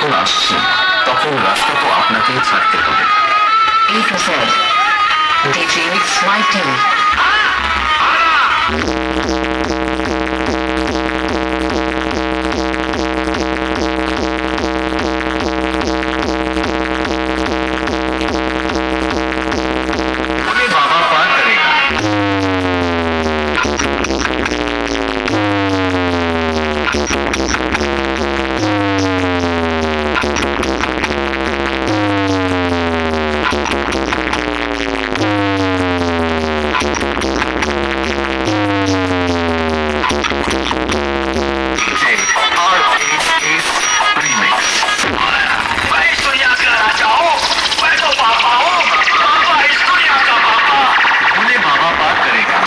যখন আসছেন তখন রাস্তা তো আপনাকেই ছাড়তে হবে। A to Z. DJ Swiping. बोले बाबा पार करेगा।